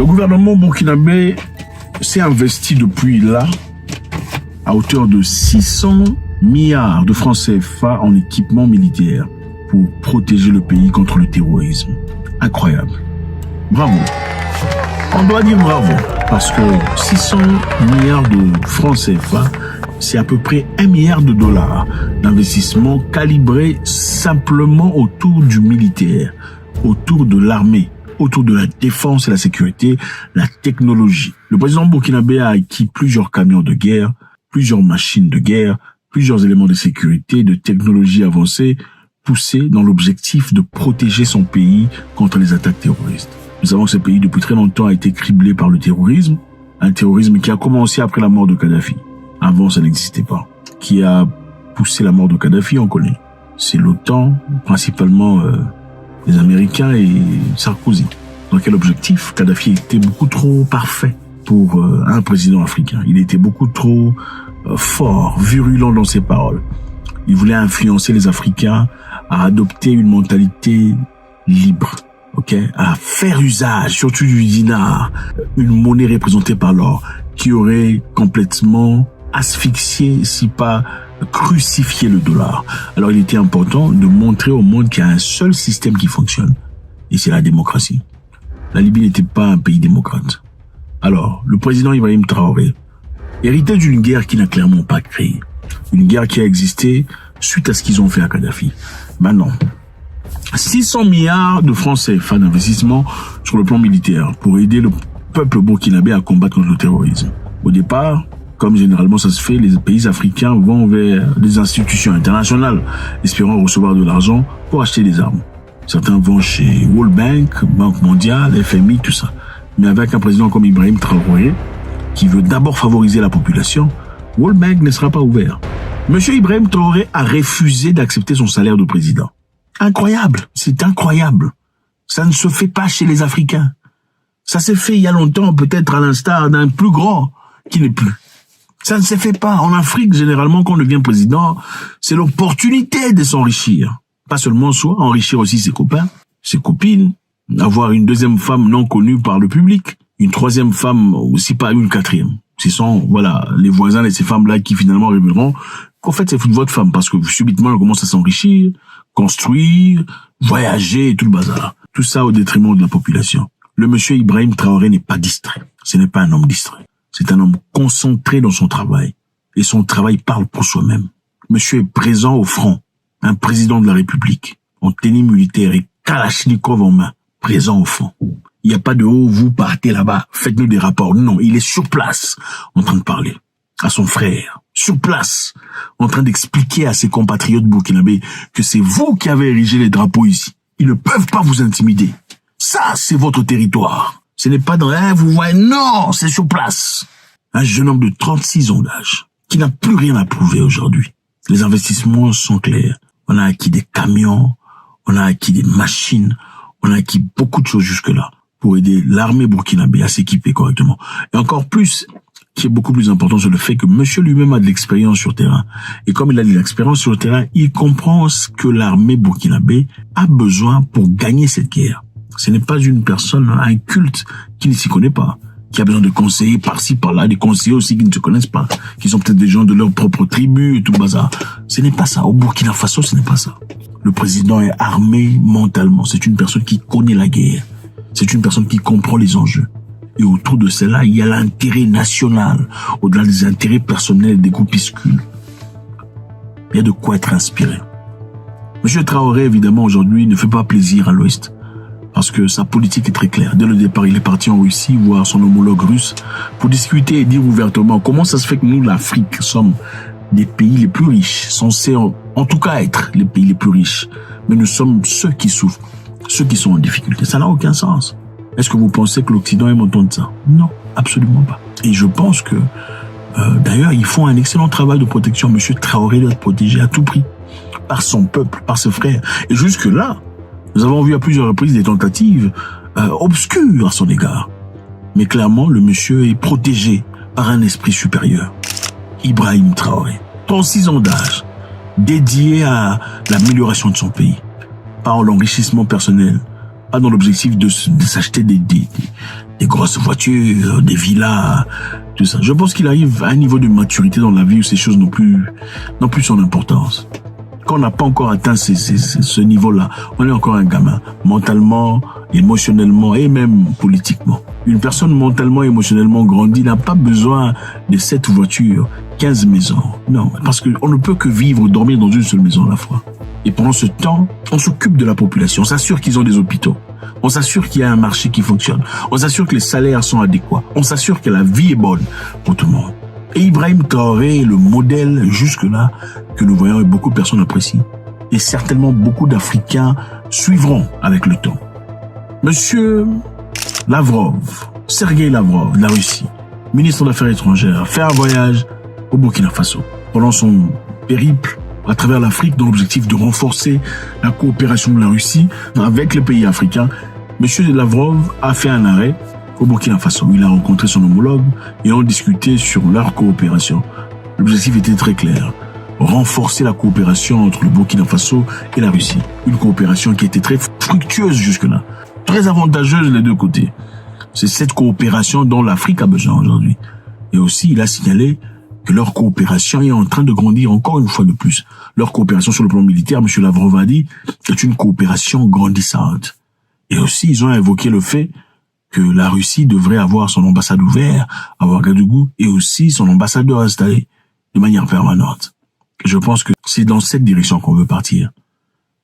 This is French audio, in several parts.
Le gouvernement burkinabé s'est investi depuis là à hauteur de 600 milliards de francs CFA en équipement militaire pour protéger le pays contre le terrorisme. Incroyable. Bravo. On doit dire bravo parce que 600 milliards de francs CFA, c'est à peu près 1 milliard de dollars d'investissement calibré simplement autour du militaire, autour de l'armée, autour de la défense et la sécurité, la technologie. Le président burkinabé a acquis plusieurs camions de guerre, plusieurs machines de guerre, plusieurs éléments de sécurité, de technologie avancée, poussés dans l'objectif de protéger son pays contre les attaques terroristes. Nous savons que ce pays, depuis très longtemps, a été criblé par le terrorisme, un terrorisme qui a commencé après la mort de Kadhafi. Avant, ça n'existait pas. Qui a poussé la mort de Kadhafi, on connaît. C'est l'OTAN, principalement les Américains et Sarkozy. Dans quel objectif? Kadhafi était beaucoup trop parfait pour un président africain. Il était beaucoup trop fort, virulent dans ses paroles. Il voulait influencer les Africains à adopter une mentalité libre, à faire usage, surtout du dinar, une monnaie représentée par l'or, qui aurait complètement asphyxié, si pas crucifié le dollar. Alors il était important de montrer au monde qu'il y a un seul système qui fonctionne, et c'est la démocratie. La Libye n'était pas un pays démocrate. Alors, le président Ibrahim Traoré, hérité d'une guerre qu'il n'a clairement pas créée, une guerre qui a existé suite à ce qu'ils ont fait à Kadhafi. Maintenant, 600 milliards de francs CFA d'investissement sur le plan militaire pour aider le peuple burkinabé à combattre le terrorisme. Au départ, comme généralement ça se fait, les pays africains vont vers des institutions internationales, espérant recevoir de l'argent pour acheter des armes. Certains vont chez World Bank, Banque mondiale, FMI, tout ça. Mais avec un président comme Ibrahim Traoré, qui veut d'abord favoriser la population, World Bank ne sera pas ouvert. Monsieur Ibrahim Traoré a refusé d'accepter son salaire de président. Incroyable, c'est incroyable. Ça ne se fait pas chez les Africains. Ça s'est fait il y a longtemps, peut-être à l'instar d'un plus grand qui n'est plus. Ça ne s'est fait pas. En Afrique, généralement, quand on devient président, c'est l'opportunité de s'enrichir. Pas seulement soi, enrichir aussi ses copains, ses copines, avoir une deuxième femme non connue par le public, une troisième femme aussi pas une quatrième. Ce sont, les voisins de ces femmes-là qui finalement révéleront qu'en fait, c'est votre femme parce que subitement, elle commence à s'enrichir, construire, voyager et tout le bazar. Tout ça au détriment de la population. Le monsieur Ibrahim Traoré n'est pas distrait. Ce n'est pas un homme distrait. C'est un homme concentré dans son travail. Et son travail parle pour soi-même. Monsieur est présent au front. Un président de la République, en tenue militaire et Kalachnikov en main, présent au front. Il n'y a pas de « oh, vous partez là-bas, faites-nous des rapports ». Non, il est sur place, en train de parler à son frère. Sur place, en train d'expliquer à ses compatriotes burkinabés que c'est vous qui avez érigé les drapeaux ici. Ils ne peuvent pas vous intimider. Ça, c'est votre territoire. Ce n'est pas dans vous voyez, non, c'est sur place. Un jeune homme de 36 ans d'âge, qui n'a plus rien à prouver aujourd'hui. Les investissements sont clairs. On a acquis des camions, on a acquis des machines, on a acquis beaucoup de choses jusque-là pour aider l'armée burkinabé à s'équiper correctement. Et encore plus, qui est beaucoup plus important, c'est le fait que monsieur lui-même a de l'expérience sur terrain. Et comme il a de l'expérience sur le terrain, il comprend ce que l'armée burkinabé a besoin pour gagner cette guerre. Ce n'est pas une personne, un culte qui ne s'y connaît pas, qui a besoin de conseillers par-ci, par-là, des conseillers aussi qui ne se connaissent pas, qui sont peut-être des gens de leur propre tribu et tout le bazar. Ce n'est pas ça. Au Burkina Faso, ce n'est pas ça. Le président est armé mentalement. C'est une personne qui connaît la guerre. C'est une personne qui comprend les enjeux. Et autour de cela, il y a l'intérêt national, au-delà des intérêts personnels des groupuscules. Il y a de quoi être inspiré. Monsieur Traoré, évidemment, aujourd'hui, ne fait pas plaisir à l'Ouest. Parce que sa politique est très claire. Dès le départ, il est parti en Russie voir son homologue russe pour discuter et dire ouvertement comment ça se fait que nous, l'Afrique, sommes des pays les plus riches, censés en tout cas être les pays les plus riches. Mais nous sommes ceux qui souffrent, ceux qui sont en difficulté. Ça n'a aucun sens. Est-ce que vous pensez que l'Occident aime entendre ça? Non, absolument pas. Et je pense que, d'ailleurs, ils font un excellent travail de protection. Monsieur Traoré doit être protégé à tout prix par son peuple, par ses frères. Et jusque-là, nous avons vu à plusieurs reprises des tentatives obscures à son égard. Mais clairement, le monsieur est protégé par un esprit supérieur. Ibrahim Traoré, 36 ans d'âge, dédié à l'amélioration de son pays, par l'enrichissement personnel, pas dans l'objectif de s'acheter des grosses voitures, des villas, tout ça. Je pense qu'il arrive à un niveau de maturité dans la vie où ces choses n'ont plus son importance. Quand on n'a pas encore atteint ce niveau-là, on est encore un gamin, mentalement, émotionnellement et même politiquement. Une personne mentalement, émotionnellement grandie n'a pas besoin de 7 voitures, 15 maisons. Non, parce qu'on ne peut que vivre, dormir dans une seule maison à la fois. Et pendant ce temps, on s'occupe de la population, on s'assure qu'ils ont des hôpitaux, on s'assure qu'il y a un marché qui fonctionne, on s'assure que les salaires sont adéquats, on s'assure que la vie est bonne pour tout le monde. Et Ibrahim Traoré est le modèle jusque-là que nous voyons et beaucoup de personnes apprécient. Et certainement beaucoup d'Africains suivront avec le temps. Monsieur Lavrov, Sergueï Lavrov de la Russie, ministre des Affaires étrangères, fait un voyage au Burkina Faso pendant son périple à travers l'Afrique dans l'objectif de renforcer la coopération de la Russie avec les pays africains. Monsieur Lavrov a fait un arrêt au Burkina Faso. Il a rencontré son homologue et ont discuté sur leur coopération. L'objectif était très clair. Renforcer la coopération entre le Burkina Faso et la Russie. Une coopération qui était très fructueuse jusque-là. Très avantageuse des deux côtés. C'est cette coopération dont l'Afrique a besoin aujourd'hui. Et aussi, il a signalé que leur coopération est en train de grandir encore une fois de plus. Leur coopération sur le plan militaire, M. Lavrov a dit, est une coopération grandissante. Et aussi, ils ont évoqué le fait que la Russie devrait avoir son ambassade ouverte à Ouagadougou et aussi son ambassadeur installé de manière permanente. Je pense que c'est dans cette direction qu'on veut partir.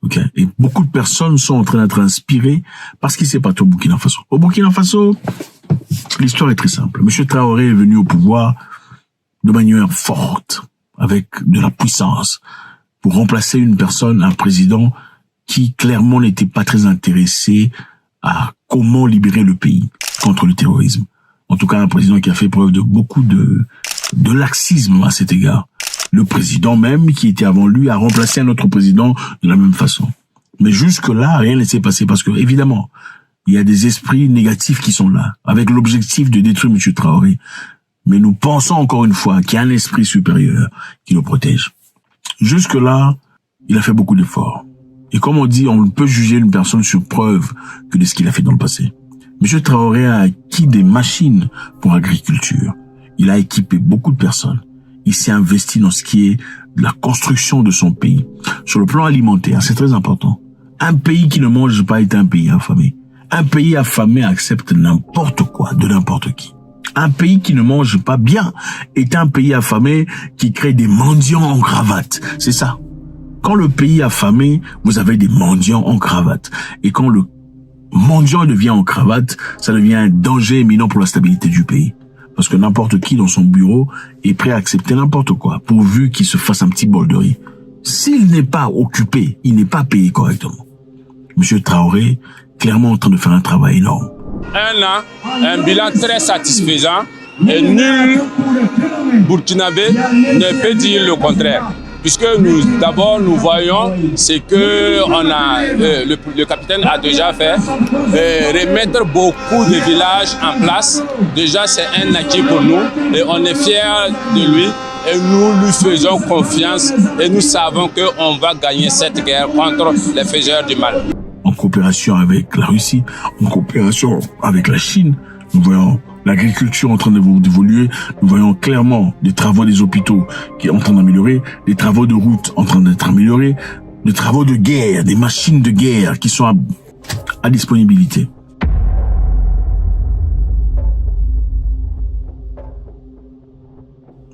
Okay. Et beaucoup de personnes sont en train d'être inspirées par ce qui s'est passé au Burkina Faso. Au Burkina Faso, l'histoire est très simple. M. Traoré est venu au pouvoir de manière forte, avec de la puissance, pour remplacer une personne, un président qui clairement n'était pas très intéressé à comment libérer le pays contre le terrorisme. En tout cas, un président qui a fait preuve de beaucoup de laxisme à cet égard. Le président même, qui était avant lui, a remplacé un autre président de la même façon. Mais jusque-là, rien ne s'est passé parce que, évidemment, il y a des esprits négatifs qui sont là, avec l'objectif de détruire M. Traoré. Mais nous pensons encore une fois qu'il y a un esprit supérieur qui le protège. Jusque-là, il a fait beaucoup d'efforts. Et comme on dit, on ne peut juger une personne sur preuve que de ce qu'il a fait dans le passé. M. Traoré a acquis des machines pour l'agriculture. Il a équipé beaucoup de personnes. Il s'est investi dans ce qui est de la construction de son pays. Sur le plan alimentaire, c'est très important. Un pays qui ne mange pas est un pays affamé. Un pays affamé accepte n'importe quoi, de n'importe qui. Un pays qui ne mange pas bien est un pays affamé qui crée des mendiants en cravate. C'est ça. Quand le pays est affamé, vous avez des mendiants en cravate. Et quand le mendiant devient en cravate, ça devient un danger éminent pour la stabilité du pays. Parce que n'importe qui dans son bureau est prêt à accepter n'importe quoi, pourvu qu'il se fasse un petit bol de riz. S'il n'est pas occupé, il n'est pas payé correctement. Monsieur Traoré, clairement en train de faire un travail énorme. Un an, un bilan très satisfaisant et nul Burkinabé ne peut dire le contraire. Puisque d'abord nous voyons ce que le capitaine a déjà fait, remettre beaucoup de villages en place. Déjà c'est un acquis pour nous et on est fiers de lui et nous lui faisons confiance et nous savons qu'on va gagner cette guerre contre les faiseurs du mal. En coopération avec la Russie, en coopération avec la Chine, nous voyons l'agriculture en train d'évoluer, nous voyons clairement des travaux des hôpitaux qui sont en train d'améliorer, des travaux de route en train d'être améliorés, des travaux de guerre, des machines de guerre qui sont à disponibilité.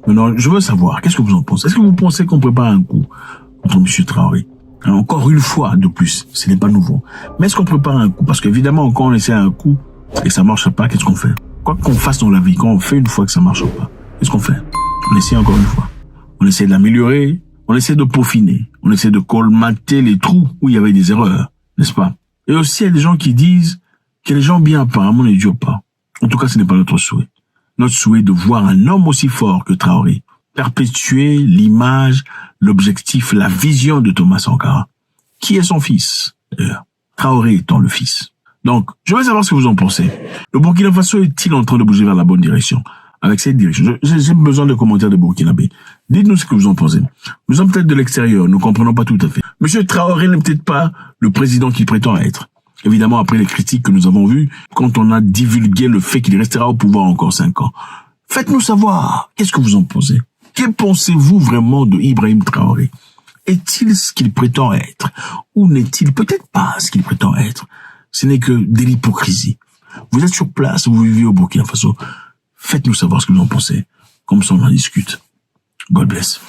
Maintenant, je veux savoir, qu'est-ce que vous en pensez? Est-ce que vous pensez qu'on prépare un coup contre M. Traoré? Encore une fois de plus, ce n'est pas nouveau. Mais est-ce qu'on prépare un coup? Parce qu'évidemment, quand on essaie un coup et ça marche pas, qu'est-ce qu'on fait? Quoi qu'on fasse dans la vie, quand on fait une fois que ça marche pas, qu'est-ce qu'on fait? On essaie encore une fois. On essaie de l'améliorer, on essaie de peaufiner, on essaie de colmater les trous où il y avait des erreurs, n'est-ce pas? Et aussi, il y a des gens qui disent que les gens bien apparemment ne durent pas. En tout cas, ce n'est pas notre souhait. Notre souhait est de voir un homme aussi fort que Traoré perpétuer l'image, l'objectif, la vision de Thomas Sankara, qui est son fils, Traoré étant le fils. Donc, je veux savoir ce que vous en pensez. Le Burkina Faso est-il en train de bouger vers la bonne direction? Avec cette direction, j'ai besoin de commentaires de Burkinabé. Dites-nous ce que vous en pensez. Nous sommes peut-être de l'extérieur, nous ne comprenons pas tout à fait. Monsieur Traoré n'est peut-être pas le président qu'il prétend être. Évidemment, après les critiques que nous avons vues, quand on a divulgué le fait qu'il restera au pouvoir encore 5 ans. Faites-nous savoir, qu'est-ce que vous en pensez? Que pensez-vous vraiment de Ibrahim Traoré? Est-il ce qu'il prétend être? Ou n'est-il peut-être pas ce qu'il prétend être? Ce n'est que de l'hypocrisie. Vous êtes sur place, vous vivez au Burkina Faso. Faites-nous savoir ce que vous en pensez. Comme ça, on en discute. God bless.